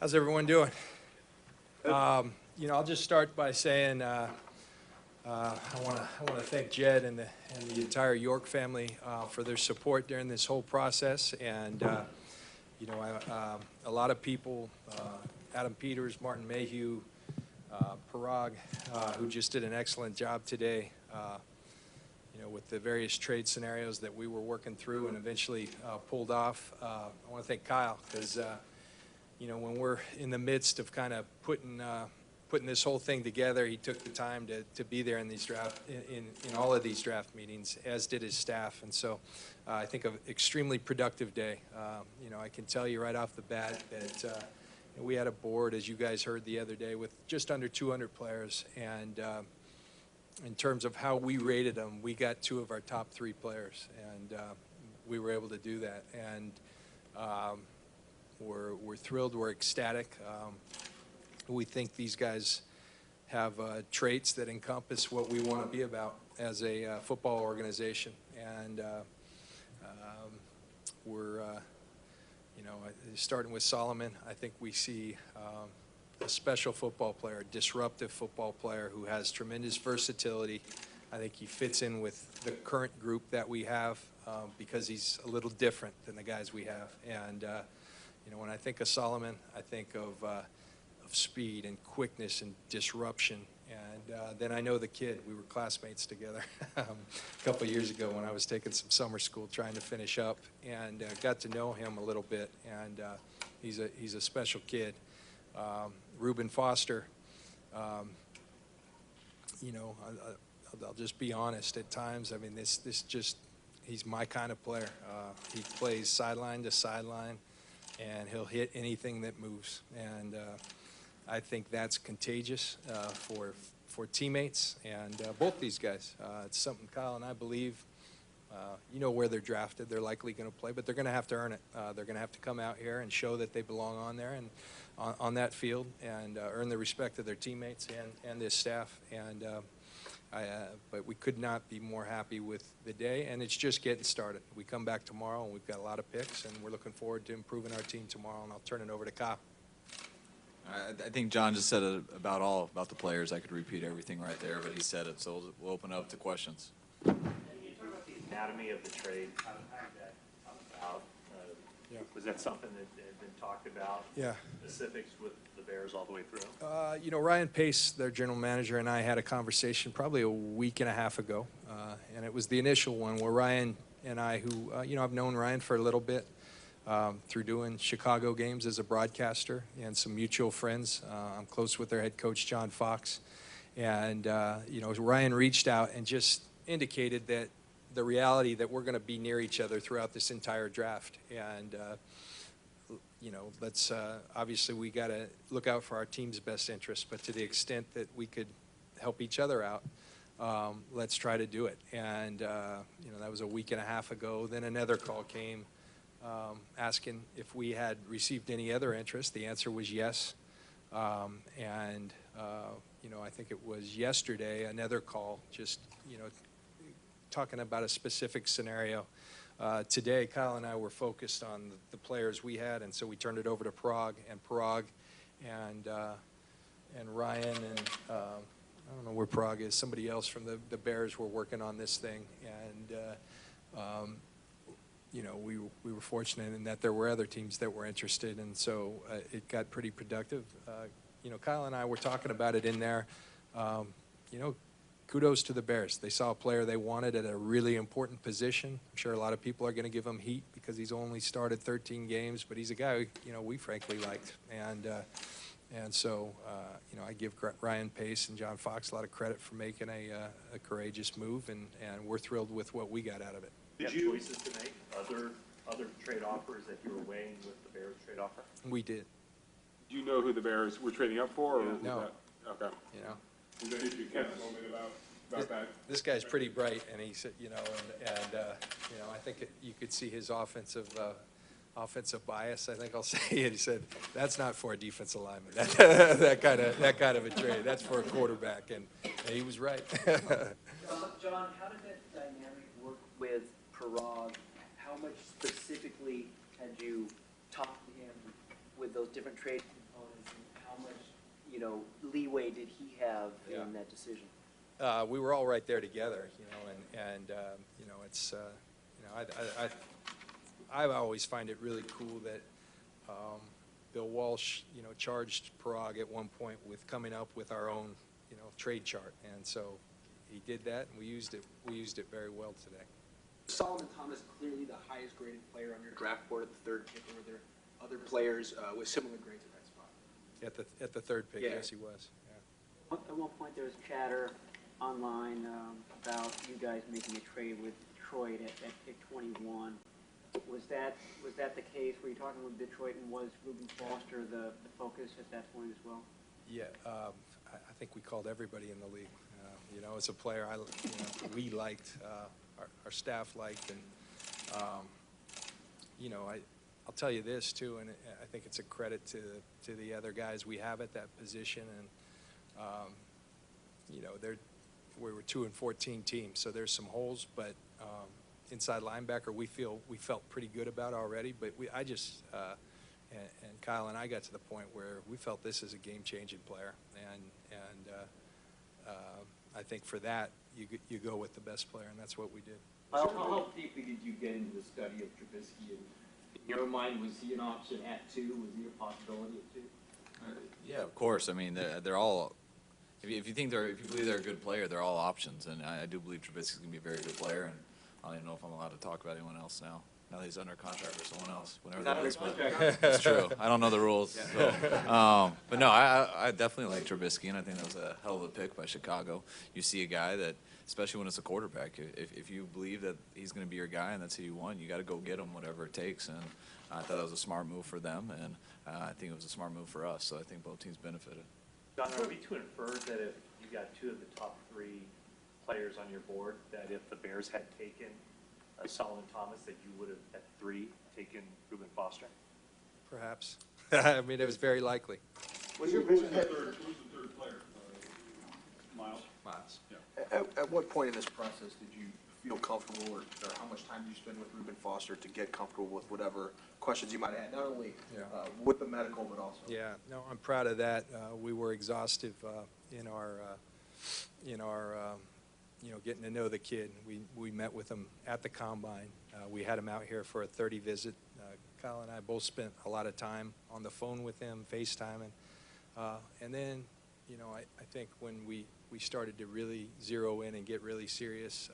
How's everyone doing? I'll just start by saying I want to thank Jed and the entire York family for their support during this whole process. And a lot of people, Adam Peters, Martin Mayhew, Parag, who just did an excellent job today. With the various trade scenarios that we were working through and eventually pulled off. I want to thank Kyle because, when we're in the midst of kind of putting this whole thing together, he took the time to be there in these in all of these draft meetings, as did his staff. And so I think an extremely productive day. I can tell you right off the bat that we had a board, as you guys heard the other day, with just under 200 players. And in terms of how we rated them, we got 2 of our top 3 players, and we were able to do that. And we're thrilled, we're ecstatic. We think these guys have traits that encompass what we want to be about as a football organization. And we're, starting with Solomon, I think we see a special football player, a disruptive football player who has tremendous versatility. I think he fits in with the current group that we have because he's a little different than the guys we have. And when I think of Solomon, I think of speed and quickness and disruption. And then I know the kid. We were classmates together a couple of years ago when I was taking some summer school trying to finish up, and got to know him a little bit. And he's a special kid. Reuben Foster, I'll just be honest at times. I mean, he's my kind of player. He plays sideline to sideline, and he'll hit anything that moves. And I think that's contagious for teammates and both these guys. It's something Kyle and I believe. Where they're drafted, they're likely going to play, but they're going to have to earn it. They're going to have to come out here and show that they belong on there and on that field, and earn the respect of their teammates and this staff. And but we could not be more happy with the day, and it's just getting started. We come back tomorrow, and we've got a lot of picks, and we're looking forward to improving our team tomorrow. And I'll turn it over to Kyle. I think John just said it about the players. I could repeat everything right there, but he said it, so we'll open up to questions. Anatomy of the trade, how did that come about? Was that something that had been talked about? Yeah. Specifics with the Bears all the way through? Ryan Pace, their general manager, and I had a conversation probably a week and a half ago, and it was the initial one where Ryan and I, who, I've known Ryan for a little bit through doing Chicago games as a broadcaster and some mutual friends. I'm close with their head coach, John Fox. And, Ryan reached out and just indicated that the reality that we're going to be near each other throughout this entire draft. And, let's obviously we got to look out for our team's best interest, but to the extent that we could help each other out, let's try to do it. And, that was a week and a half ago. Then another call came asking if we had received any other interest. The answer was yes. And, I think it was yesterday, another call, just, talking about a specific scenario. Today, Kyle and I were focused on the players we had, and so we turned it over to Parag and Ryan and I don't know where Parag is. Somebody else from the Bears were working on this thing, and we were fortunate in that there were other teams that were interested, and so it got pretty productive. Kyle and I were talking about it in there. Kudos to the Bears. They saw a player they wanted at a really important position. I'm sure a lot of people are going to give him heat because he's only started 13 games, but he's a guy we frankly liked. And so I give Ryan Pace and John Fox a lot of credit for making a courageous move, and we're thrilled with what we got out of it. Did you have choices to make, other trade offers that you were weighing with the Bears trade offer? We did. Do you know who the Bears were trading up for? Or no. Okay. You can't comment about that. This guy's pretty bright, and he said, I think you could see his offensive bias. I think I'll say it. He said, "That's not for a defensive lineman. That kind of a trade. That's for a quarterback," and he was right. John, how did that dynamic work with Parag? How much specifically had you talked to him with those different trade components? much, you know, leeway did he have Yeah. in that decision? We were all right there together, you know, and you know, it's, you know, I always find it really cool that Bill Walsh, you know, charged Parag at one point with coming up with our own, you know, trade chart, and so he did that, and we used it very well today. Solomon Thomas, clearly the highest graded player on your draft board at the third pick. Were there other players with similar grades at that spot? At the third pick, Yeah. yes, he was. Yeah. At one point, there was chatter online about you guys making a trade with Detroit at pick 21. Was that the case? Were you talking with Detroit, and was Reuben Foster the focus at that point as well? Yeah, I think we called everybody in the league. You know, as a player, we liked, our staff liked, and you know, I'll tell you this too, and I think it's a credit to the other guys we have at that position, and you know, we were 2-14 team, so there's some holes, but inside linebacker we felt pretty good about already, but and Kyle and I got to the point where we felt this is a game-changing player, and I think for that you go with the best player, and that's what we did. How deeply did you get into the study of Trubisky? And in your mind, was he an option at 2? Was he a possibility at 2? Yeah, of course. I mean, they're all. If you believe they're a good player, they're all options, and I do believe Trubisky's gonna be a very good player. And I don't even know if I'm allowed to talk about anyone else now. Now that he's under contract with someone else, whenever that is, but it's true. I don't know the rules. So. But no, I definitely like Trubisky, and I think that was a hell of a pick by Chicago. You see a guy that, especially when it's a quarterback, if you believe that he's going to be your guy and that's who you want, you got to go get him, whatever it takes. And I thought that was a smart move for them, and I think it was a smart move for us. So I think both teams benefited. John, are we to infer that if you got 2 of the top 3 players on your board, that if the Bears had taken Solomon Thomas, that you would have at 3 taken Reuben Foster? Perhaps. I mean, it was very likely. Who's the third player? Miles? Miles. Yeah. At what point in this process did you feel comfortable, or how much time did you spend with Reuben Foster to get comfortable with whatever questions you might have had, not only with the medical, but also? Yeah, no, I'm proud of that. We were exhaustive in our you know, getting to know the kid. We met with him at the combine. We had him out here for a 30 visit. Kyle and I both spent a lot of time on the phone with him, FaceTiming. And then, you know, I think when we started to really zero in and get really serious,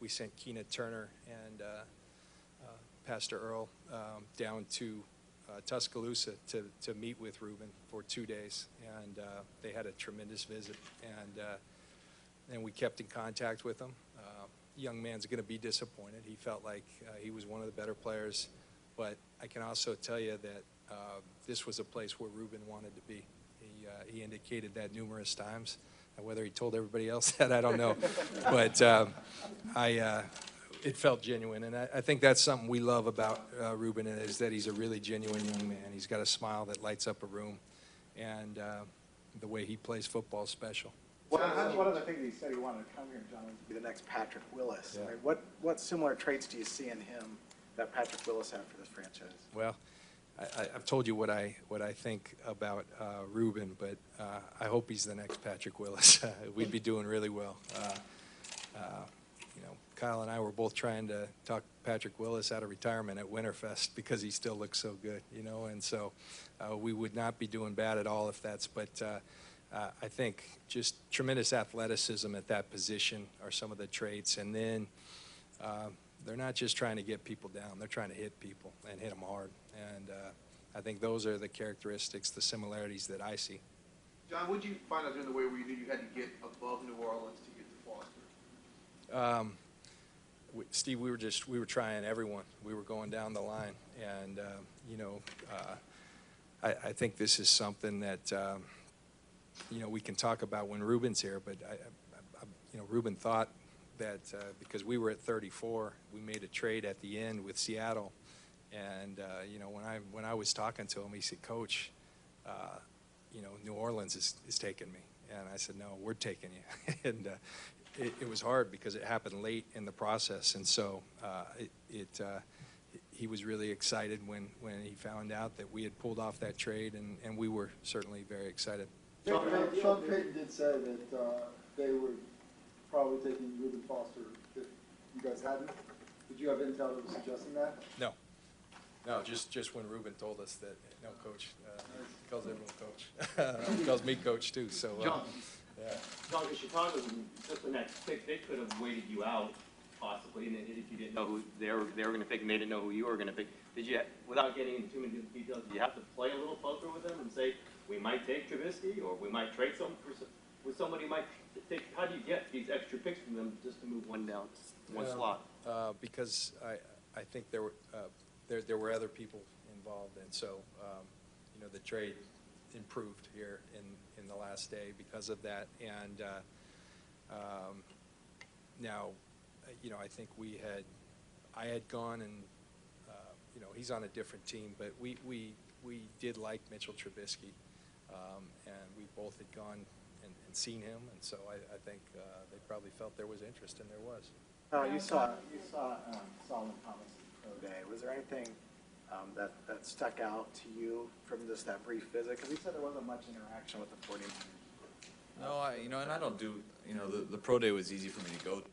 we sent Keena Turner and Pastor Earl down to Tuscaloosa to meet with Reuben for 2 days, and they had a tremendous visit, and we kept in contact with him. Young man's going to be disappointed. He felt like he was one of the better players, but I can also tell you that this was a place where Reuben wanted to be. He indicated that numerous times. Whether he told everybody else that, I don't know, but it felt genuine, and I think that's something we love about Reuben, is that he's a really genuine young man. He's got a smile that lights up a room, and the way he plays football is special. One of the things he said he wanted to come here, John, was to be the next Patrick Willis. Yeah. I mean, what similar traits do you see in him that Patrick Willis had for this franchise? Well, I've told you what I think about Reuben, but I hope he's the next Patrick Willis. We'd be doing really well. You know, Kyle and I were both trying to talk Patrick Willis out of retirement at Winterfest because he still looks so good, you know, and so we would not be doing bad at all if that's, but I think just tremendous athleticism at that position are some of the traits, and then they're not just trying to get people down, they're trying to hit people and hit them hard, and I think those are the characteristics, the similarities that I see. John, what did you find out during the way where you knew you had to get above New Orleans to get to Foster? Steve, we were trying everyone. We were going down the line, and you know, I think this is something that you know, we can talk about when Reuben's here, but you know, Reuben thought that because we were at 34, we made a trade at the end with Seattle, and you know, when I was talking to him, he said, "Coach, you know, New Orleans is taking me," and I said, "No, we're taking you," and it was hard because it happened late in the process, and so he was really excited when he found out that we had pulled off that trade, and we were certainly very excited. Sean Payton did say that they were probably taking Reuben Foster if you guys hadn't. Did you have intel that was suggesting that? No, just when Reuben told us that, no, coach, he calls everyone coach. He calls me coach too, so. John, Yeah. John, if Chicago was just the next pick, they could have waited you out possibly, and if you didn't know who they were going to pick, and they didn't know who you were going to pick. Did you, without getting into too many details, did you have to play a little poker with them and say, we might take Trubisky, or we might trade with somebody who might take, how do you get these extra picks from them just to move one down, one slot? Because I think there were other people involved, and so, the trade improved here in the last day because of that. And now, I think I had gone and, he's on a different team, but we did like Mitchell Trubisky, and we both had gone and seen him, and so I think they probably felt there was interest, and there was. You saw Solomon Thomas pro day. Was there anything that stuck out to you from just that brief visit? Because he said there wasn't much interaction with the 49ers. No, and I don't do, the pro day was easy for me to go to.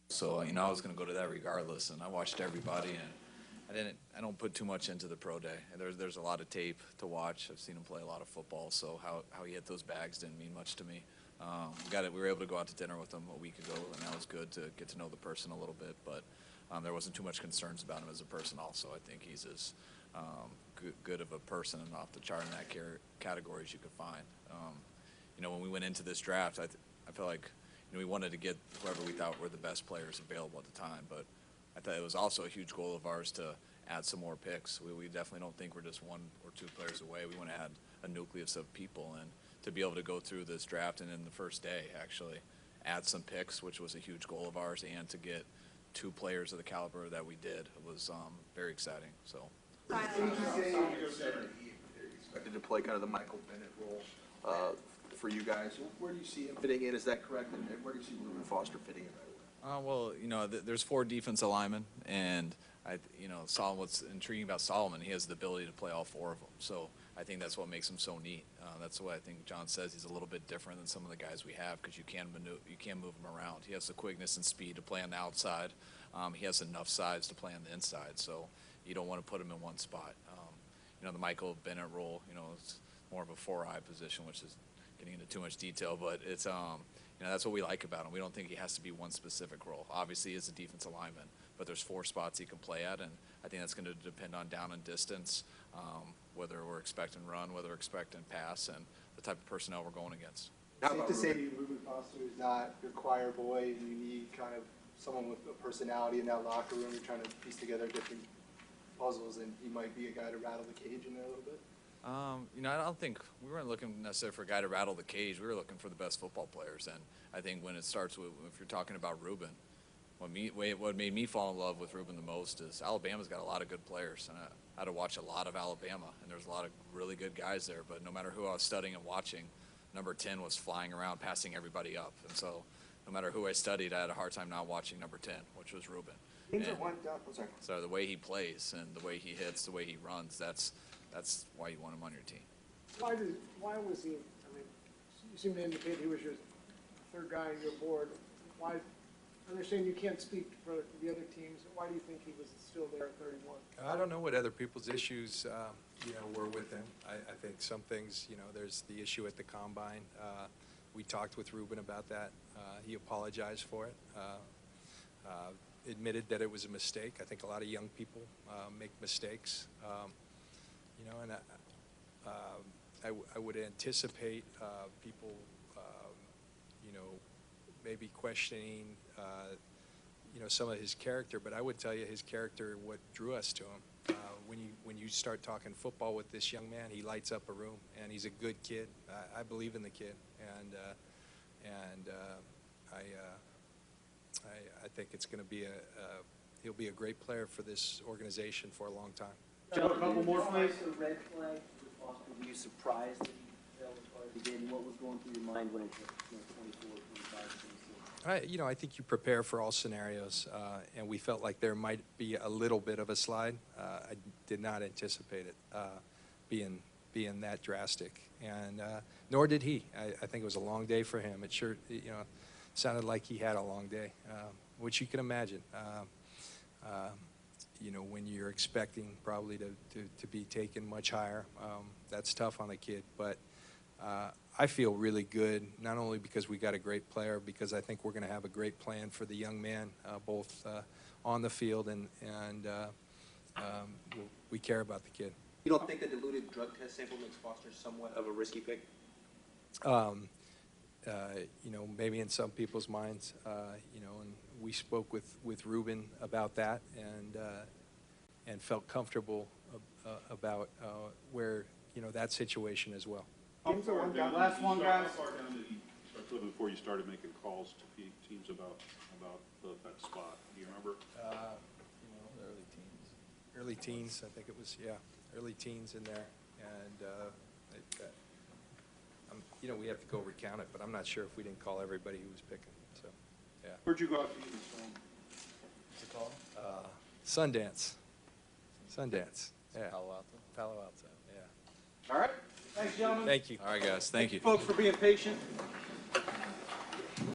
So, I was going to go to that regardless, and I watched everybody, and I don't put too much into the pro day. And there's a lot of tape to watch. I've seen him play a lot of football, so how he hit those bags didn't mean much to me. We were able to go out to dinner with him a week ago, and that was good to get to know the person a little bit, but there wasn't too much concerns about him as a person also. I think he's as good of a person and off the chart in that category as you could find. When we went into this draft, I felt like we wanted to get whoever we thought were the best players available at the time, but I thought it was also a huge goal of ours to add some more picks. We definitely don't think we're just one or two players away. We want to add a nucleus of people, and to be able to go through this draft and in the first day actually add some picks, which was a huge goal of ours, and to get two players of the caliber that we did was very exciting. So. Expected to play kind of the Michael Bennett role for you guys. Where do you see him fitting in? Is that correct? And where do you see Reuben Foster fitting in? There's 4 defensive linemen, and what's intriguing about Solomon, he has the ability to play all 4 of them. So I think that's what makes him so neat. That's why I think John says he's a little bit different than some of the guys we have, because you can move him around. He has the quickness and speed to play on the outside. He has enough size to play on the inside, so you don't want to put him in one spot. The Michael Bennett role, it's more of a 4-eye position, which is getting into too much detail, but it's that's what we like about him. We don't think he has to be one specific role. Obviously, he is a defensive lineman, but there's 4 spots he can play at, and I think that's going to depend on down and distance, whether we're expecting run, whether we're expecting pass, and the type of personnel we're going against. Safe to say Reuben Foster is not your choir boy, and you need kind of someone with a personality in that locker room. You're trying to piece together different puzzles, and he might be a guy to rattle the cage in there a little bit. I don't think we weren't looking necessarily for a guy to rattle the cage. We were looking for the best football players, and I think when it starts with, if you're talking about Reuben, what made me fall in love with Reuben the most is Alabama's got a lot of good players, and I had to watch a lot of Alabama, and there's a lot of really good guys there. But no matter who I was studying and watching, number 10 was flying around, passing everybody up, and so no matter who I studied, I had a hard time not watching number 10, which was Reuben. So the way he plays and the way he hits, the way he runs, that's why you want him on your team. Why was he, you seem to indicate he was your 3rd guy on your board. Why, I understand you can't speak for the other teams. Why do you think he was still there at 31? I don't know what other people's issues, were with him. I think some things, there's the issue at the combine. We talked with Reuben about that. He apologized for it. Admitted that it was a mistake. I think a lot of young people make mistakes. And I would anticipate people, maybe questioning, some of his character. But I would tell you his character, what drew us to him. When you start talking football with this young man, he lights up a room, and he's a good kid. I believe in the kid, and I think it's going to be he'll be a great player for this organization for a long time. John, a couple more, please. The red flag with Foster, were you surprised that he fell as far as he did? And what was going through your mind when it hit 24, 25, 26? I think you prepare for all scenarios, and we felt like there might be a little bit of a slide. I did not anticipate it being that drastic, and nor did he. I think it was a long day for him. It sure, sounded like he had a long day, which you can imagine. When you're expecting probably to be taken much higher, that's tough on a kid. But I feel really good, not only because we got a great player, because I think we're going to have a great plan for the young man, both on the field and we care about the kid. You don't think the diluted drug test sample makes Foster somewhat of a risky pick? Maybe in some people's minds, and we spoke with Reuben about that and felt comfortable about where, that situation as well. Last one, guys. How far down did he start looking before you started making calls to teams about that spot? Do you remember? Early teens, I think it was, early teens in there. And, we have to go recount it, but I'm not sure if we didn't call everybody who was picking, so, yeah. Where'd you go out to eat this film? What's it called? Sundance, yeah. Palo Alto. Palo Alto, yeah. All right, thanks, gentlemen. Thank you. All right, guys. Thank you. Folks, for being patient.